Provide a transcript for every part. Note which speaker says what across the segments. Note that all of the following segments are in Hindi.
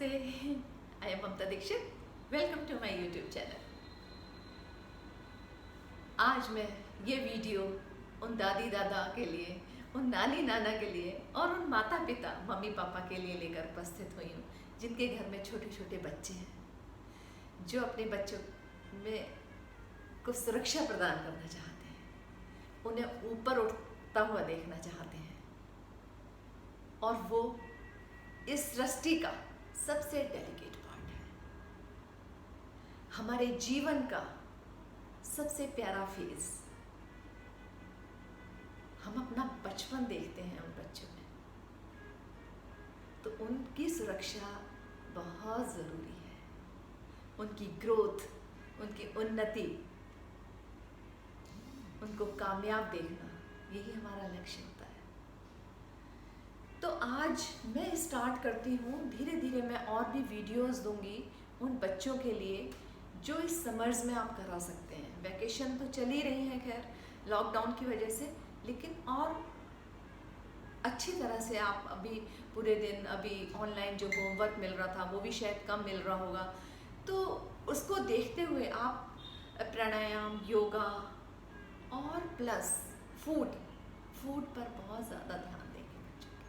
Speaker 1: नमस्ते, I am Mamta Dikshit. Welcome to my YouTube channel. आज मैं ये वीडियो उन दादी दादा के लिए, उन नानी नाना के लिए और उन माता पिता मम्मी पापा के लिए लेकर उपस्थित हुई हूँ जिनके घर में छोटे छोटे बच्चे हैं, जो अपने बच्चों में को सुरक्षा प्रदान करना चाहते हैं, उन्हें ऊपर उठता हुआ देखना चाहते हैं और वो इस सृष्टि का सबसे डेलिकेट पार्ट है। हमारे जीवन का सबसे प्यारा फेज। हम अपना बचपन देखते हैं उन बच्चों में, तो उनकी सुरक्षा बहुत ज़रूरी है। उनकी ग्रोथ, उनकी उन्नति, उनको कामयाब देखना, यही हमारा लक्ष्य होता है। तो आज मैं स्टार्ट करती हूँ, धीरे धीरे मैं और भी वीडियोस दूंगी उन बच्चों के लिए जो इस समर्स में आप करा सकते हैं। वैकेशन तो चल ही रही है खैर लॉकडाउन की वजह से, लेकिन और अच्छी तरह से आप अभी पूरे दिन अभी ऑनलाइन जो होमवर्क मिल रहा था वो भी शायद कम मिल रहा होगा, तो उसको देखते हुए आप प्राणायाम, योगा और प्लस फूड पर बहुत ज़्यादा ध्यान देंगे बच्चों के,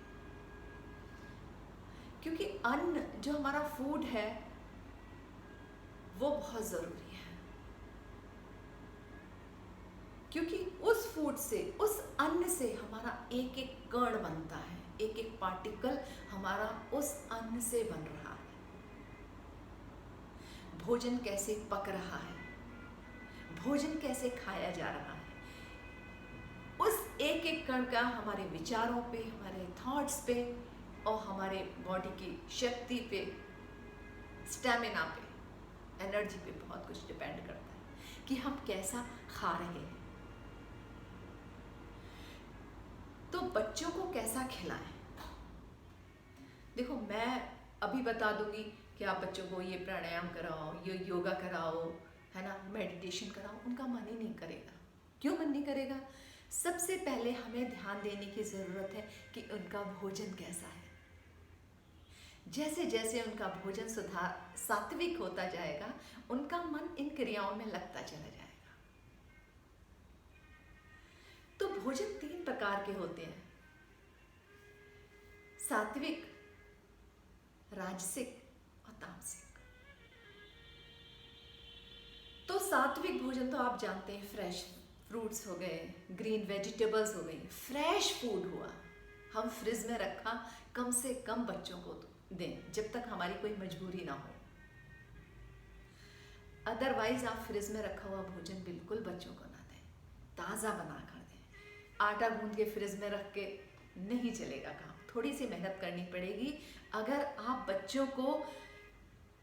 Speaker 1: क्योंकि अन्न जो हमारा फूड है वो बहुत ज़रूरी है। क्योंकि उस फूड से, उस अन्न से हमारा एक एक कण बनता है, एक एक पार्टिकल हमारा उस अन्न से बन रहा है। भोजन कैसे पक रहा है, भोजन कैसे खाया जा रहा है, उस एक एक कण का हमारे विचारों पे, हमारे थॉट्स पे और हमारे बॉडी की शक्ति पे, स्टैमिना पे, एनर्जी पे बहुत कुछ डिपेंड करता है कि हम कैसा खा रहे हैं। तो बच्चों को कैसा खिलाएं? देखो, मैं अभी बता दूंगी कि आप बच्चों को ये प्राणायाम कराओ, ये योगा कराओ, है ना, मेडिटेशन कराओ, उनका मन ही नहीं करेगा। क्यों मन नहीं करेगा? सबसे पहले हमें ध्यान देने की ज़रूरत है कि उनका भोजन कैसा है। जैसे जैसे उनका भोजन सात्विक होता जाएगा, उनका मन इन क्रियाओं में लगता चला जाएगा। तो भोजन 3 प्रकार के होते हैं: सात्विक, राजसिक और तामसिक। तो सात्विक भोजन तो आप जानते हैं, फ्रेश फ्रूट्स हो गए, ग्रीन वेजिटेबल्स हो गई, फ्रेश फूड हुआ, हम फ्रिज में रखा कम से कम बच्चों को दें जब तक हमारी कोई मजबूरी ना हो। अदरवाइज आप फ्रिज में रखा हुआ भोजन बिल्कुल बच्चों को ना दें, ताज़ा बना कर दें। आटा गूंद के फ्रिज में रख के नहीं चलेगा काम, थोड़ी सी मेहनत करनी पड़ेगी अगर आप बच्चों को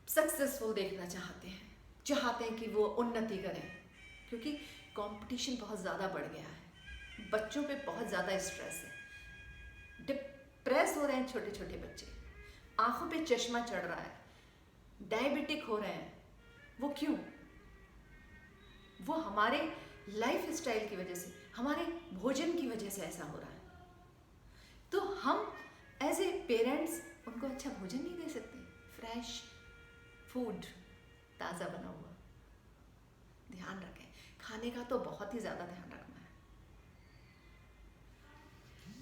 Speaker 1: सक्सेसफुल देखना चाहते हैं कि वो उन्नति करें। क्योंकि कंपटीशन बहुत ज़्यादा बढ़ गया है, बच्चों पे बहुत ज़्यादा स्ट्रेस है, डिप्रेस हो रहे हैं छोटे छोटे बच्चे, आंखों पे चश्मा चढ़ रहा है, डायबिटिक हो रहे हैं। वो क्यों? वो हमारे लाइफ स्टाइल की वजह से, हमारे भोजन की वजह से ऐसा हो रहा है। तो हम एज ए पेरेंट्स उनको अच्छा भोजन नहीं दे सकते, फ्रेश फूड, ताज़ा बना हुआ। ध्यान रखें, खाने का तो बहुत ही ज़्यादा ध्यान रखना है।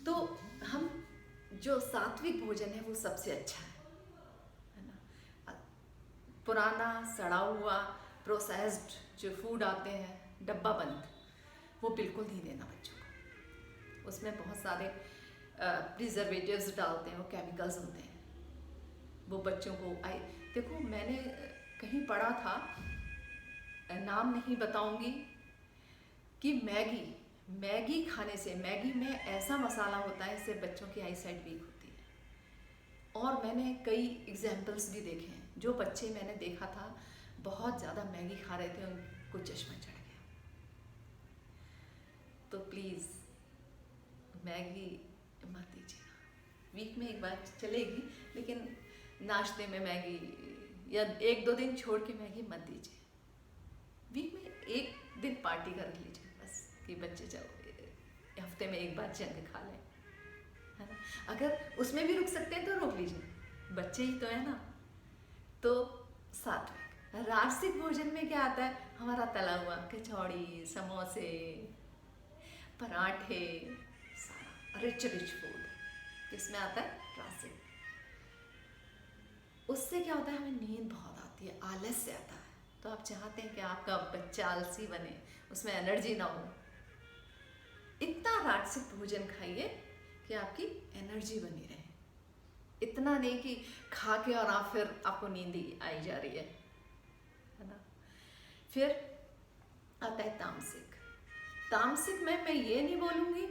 Speaker 1: तो हम जो सात्विक भोजन है वो सबसे अच्छा है ना। पुराना सड़ा हुआ प्रोसेस्ड जो फूड आते हैं डब्बा बंद, वो बिल्कुल नहीं देना बच्चों को। उसमें बहुत सारे प्रिजर्वेटिव्स डालते हैं, वो केमिकल्स होते हैं। वो बच्चों को देखो, मैंने कहीं पढ़ा था, नाम नहीं बताऊंगी, कि मैगी खाने से, मैगी में ऐसा मसाला होता है इससे बच्चों की आईसाइट वीक होती है। और मैंने कई एग्जाम्पल्स भी देखे हैं, जो बच्चे मैंने देखा था बहुत ज़्यादा मैगी खा रहे थे, उनको चश्मा चढ़ गया। तो प्लीज़ मैगी मत दीजिएगा। वीक में एक बार चलेगी, लेकिन नाश्ते में मैगी या 1-2 दिन छोड़ के मैगी मत दीजिए। वीक में 1 दिन पार्टी कर लीजिए बस, कि बच्चे चलो हफ्ते में 1 बार जंक खा लें, है ना। अगर उसमें भी रुक सकते हैं तो रोक लीजिए, बच्चे ही तो है ना। तो सात्विक। राजसिक भोजन में क्या आता है? हमारा तला हुआ, कचौड़ी, समोसे, पराठे, सारा रिच फूड किसमें आता है? राजसिक। उससे क्या होता है? हमें नींद बहुत आती है, आलस्य आता है। तो आप चाहते हैं कि आपका बच्चा आलसी बने, उसमें एनर्जी ना हो, इतना राजसिक भोजन खाइए कि आपकी एनर्जी बनी रहे। इतना नहीं कि खा के और आप फिर आपको नींद ही आई जा रही है ना। फिर आता है तामसिक। तामसिक में मैं ये नहीं बोलूँगी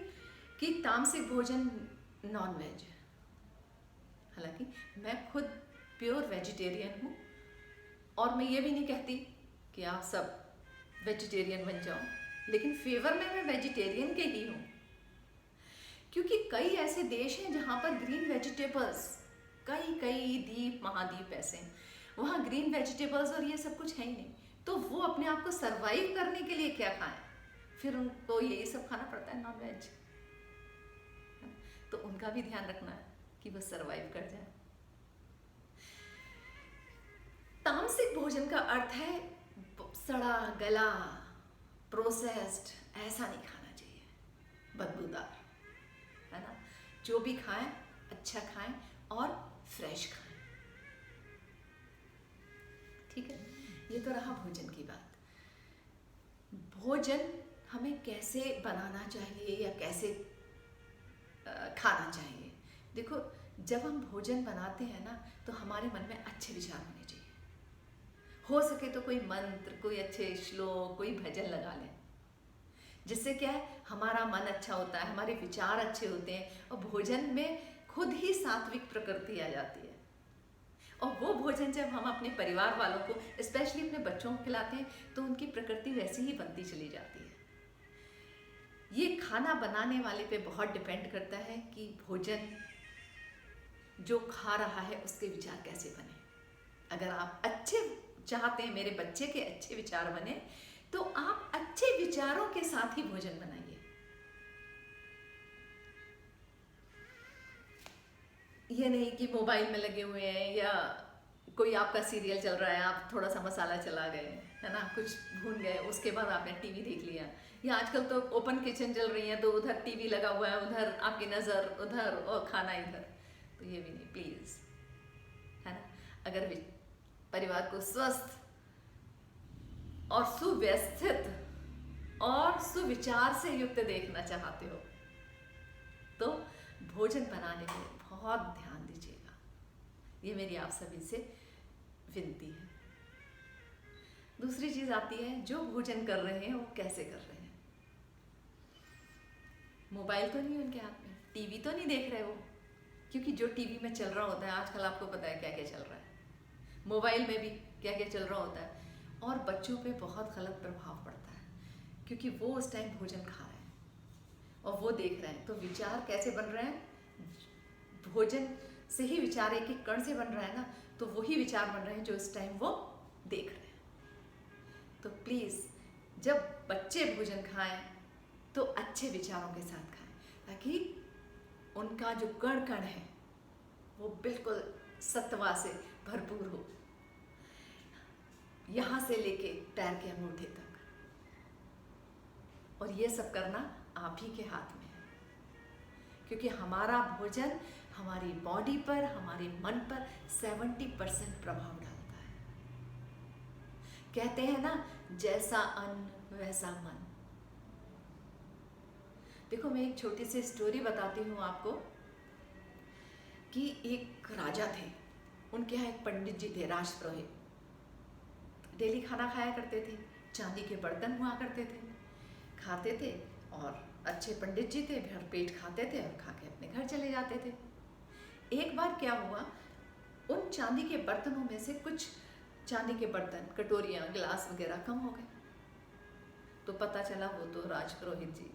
Speaker 1: कि तामसिक भोजन नॉन वेज है, हालांकि मैं खुद प्योर वेजिटेरियन हूँ, और मैं ये भी नहीं कहती कि आप सब वेजिटेरियन बन जाओ, लेकिन फेवर में मैं वेजिटेरियन के ही हूँ, क्योंकि कई ऐसे देश हैं जहाँ पर ग्रीन वेजिटेबल्स, कई द्वीप महाद्वीप ऐसे हैं, वहाँ ग्रीन वेजिटेबल्स और ये सब कुछ है ही नहीं। तो वो अपने आप को सरवाइव करने के लिए क्या खाएं? फिर उनको यही सब खाना पड़ता है, नॉन वेज। तो उनका भी ध्यान रखना है कि वो सरवाइव कर जाए। तामसिक भोजन का अर्थ है सड़ा गला, प्रोसेस्ड, ऐसा नहीं खाना चाहिए, बदबूदार, है ना। जो भी खाएं अच्छा खाएं और फ्रेश खाएं, ठीक है। ये तो रहा भोजन की बात। भोजन हमें कैसे बनाना चाहिए या कैसे खाना चाहिए? देखो, जब हम भोजन बनाते हैं ना, तो हमारे मन में अच्छे विचार होने चाहिए। हो सके तो कोई मंत्र, कोई अच्छे श्लोक, कोई भजन लगा लें, जिससे क्या है, हमारा मन अच्छा होता है, हमारे विचार अच्छे होते हैं, और भोजन में खुद ही सात्विक प्रकृति आ जाती है। और वो भोजन जब हम अपने परिवार वालों को, स्पेशली अपने बच्चों को खिलाते हैं, तो उनकी प्रकृति वैसे ही बनती चली जाती है। ये खाना बनाने वाले पे बहुत डिपेंड करता है कि भोजन जो खा रहा है उसके विचार कैसे बने। अगर आप अच्छे चाहते हैं मेरे बच्चे के अच्छे विचार बने, तो आप अच्छे विचारों के साथ ही भोजन बनाइए। ये नहीं कि मोबाइल में लगे हुए हैं या कोई आपका सीरियल चल रहा है, आप थोड़ा सा मसाला चला गए, है ना, कुछ भून गए, उसके बाद आपने टीवी देख लिया। या आजकल तो ओपन किचन चल रही है, तो उधर टीवी लगा हुआ है, उधर आपकी नज़र उधर और खाना इधर। तो ये भी नहीं, प्लीज़, है ना। अगर परिवार को स्वस्थ और सुव्यवस्थित और सुविचार से युक्त देखना चाहते हो, तो भोजन बनाने में बहुत ध्यान दीजिएगा। ये मेरी आप सभी से विनती है। दूसरी चीज़ आती है, जो भोजन कर रहे हैं वो कैसे कर रहे हैं। मोबाइल तो नहीं उनके हाथ में, टीवी तो नहीं देख रहे वो, क्योंकि जो टीवी में चल रहा होता है, आजकल आपको पता है क्या क्या चल रहा है, मोबाइल में भी क्या क्या चल रहा होता है, और बच्चों पे बहुत गलत प्रभाव पड़ता है, क्योंकि वो उस टाइम भोजन खा रहे हैं और वो देख रहे हैं। तो विचार कैसे बन रहे हैं? भोजन से ही विचार एक एक कण से बन रहा है ना, तो वही विचार बन रहे हैं जो इस टाइम वो देख रहे हैं। तो प्लीज़, जब बच्चे भोजन खाएं तो अच्छे विचारों के साथ खाएं, ताकि उनका जो कण कण है वो बिल्कुल सत्वा से भरपूर हो, यहाँ से लेके पैर के अंगूठे तक। और ये सब करना आप ही के हाथ में है, क्योंकि हमारा भोजन हमारी बॉडी पर, हमारे मन पर 70% प्रभाव डालता है। कहते हैं ना, जैसा अन्न वैसा मन। देखो, मैं एक छोटी सी स्टोरी बताती हूँ आपको कि एक राजा थे, उनके यहाँ एक पंडित जी थे, राज पुरोहित। डेली खाना खाया करते थे, चांदी के बर्तन हुआ करते थे, खाते थे, और अच्छे पंडित जी थे, भर पेट खाते थे और खा के अपने घर चले जाते थे। एक बार क्या हुआ, उन चांदी के बर्तनों में से कुछ चांदी के बर्तन, कटोरियाँ, गिलास वगैरह कम हो गए। तो पता चला वो तो राज पुरोहित जी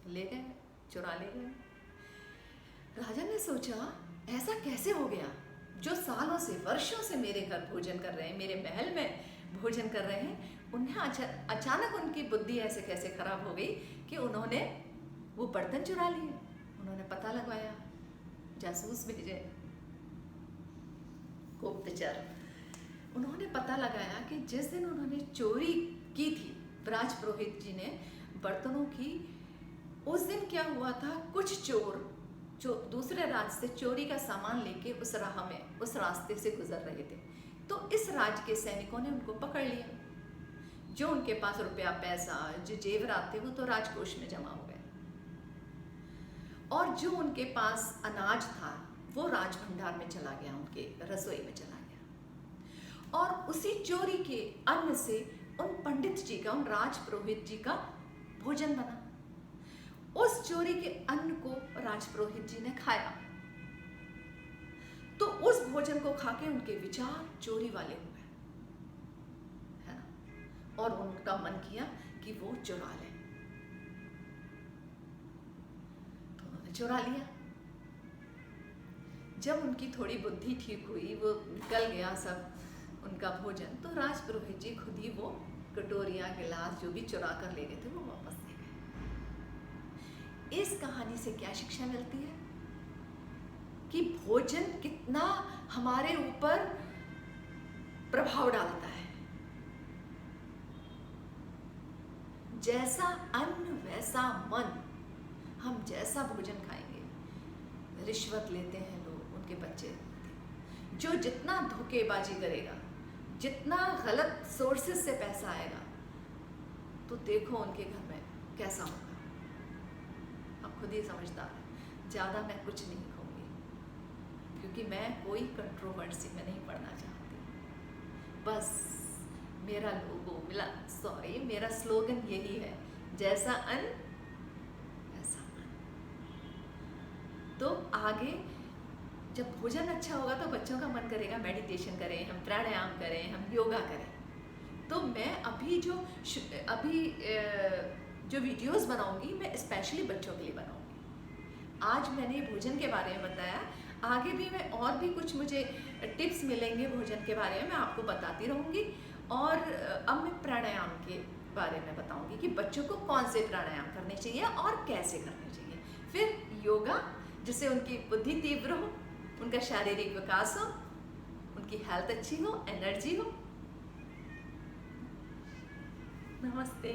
Speaker 1: ले गए, चुरा ले गए। राजा ने सोचा, ऐसा कैसे हो गया? जो सालों से, वर्षों से मेरे घर भोजन कर रहे हैं, मेरे महल में भोजन कर रहे हैं, उन्हें अचानक उनकी बुद्धि ऐसे कैसे खराब हो गई कि उन्होंने वो बर्तन चुरा लिए। उन्होंने पता लगवाया, जासूस भेजे, गुप्तचर, उन्होंने पता लगाया कि जिस दिन उन्होंने चोरी की थी, राज पुरोहित जी ने बर्तनों की, उस दिन क्या हुआ था, कुछ चोर जो दूसरे राज्य से चोरी का सामान लेके उस राह में, उस रास्ते से गुजर रहे थे। तो इस राज्य के सैनिकों ने उनको पकड़ लिया। जो उनके पास रुपया पैसा, जो जेवरात थे, वो तो राजकोष में जमा हो गए, और जो उनके पास अनाज था वो राज भंडार में चला गया, उनके रसोई में चला गया। और उसी चोरी के अन्न से उन पंडित जी का, उन राज पुरोहित जी का भोजन बना। उस चोरी के अन्न को राज पुरोहित जी ने खाया, तो उस भोजन को खाके उनके विचार चोरी वाले हुए, है ना, और उनका मन किया कि वो चुरा लें, तो उन्होंने चुरा लिया। जब उनकी थोड़ी बुद्धि ठीक हुई, वो निकल गया सब उनका भोजन, तो राज पुरोहित जी खुद ही वो कटोरियाँ, गिलास जो भी चुरा कर ले गए थे वो वापस ले गए। इस कहानी से क्या शिक्षा मिलती है कि भोजन कितना हमारे ऊपर प्रभाव डालता है। जैसा अन्न वैसा मन। हम जैसा भोजन खाएंगे, रिश्वत लेते हैं लोग, उनके बच्चे, जो जितना धोखेबाजी करेगा, जितना गलत सोर्सेस से पैसा आएगा, तो देखो उनके घर में कैसा होगा। आप खुद ही समझदार हैं। ज़्यादा मैं कुछ नहीं कहूँगी, क्योंकि मैं कोई कंट्रोवर्सी में नहीं पड़ना चाहती। बस मेरा लोगो मेरा स्लोगन यही है, जैसा अन्न वैसा मन। तो आगे जब भोजन अच्छा होगा तो बच्चों का मन करेगा मेडिटेशन करें, हम प्राणायाम करें, हम योगा करें। तो मैं अभी जो वीडियोस बनाऊंगी, मैं स्पेशली बच्चों के लिए बनाऊंगी। आज मैंने भोजन के बारे में बताया, आगे भी मैं और भी कुछ मुझे टिप्स मिलेंगे भोजन के बारे में, मैं आपको बताती रहूँगी। और अब मैं प्राणायाम के बारे में बताऊंगी कि बच्चों को कौन से प्राणायाम करने चाहिए और कैसे करने चाहिए। फिर योगा, जिससे उनकी बुद्धि तीव्र हो, उनका शारीरिक विकास हो, उनकी हेल्थ अच्छी हो, एनर्जी हो। नमस्ते।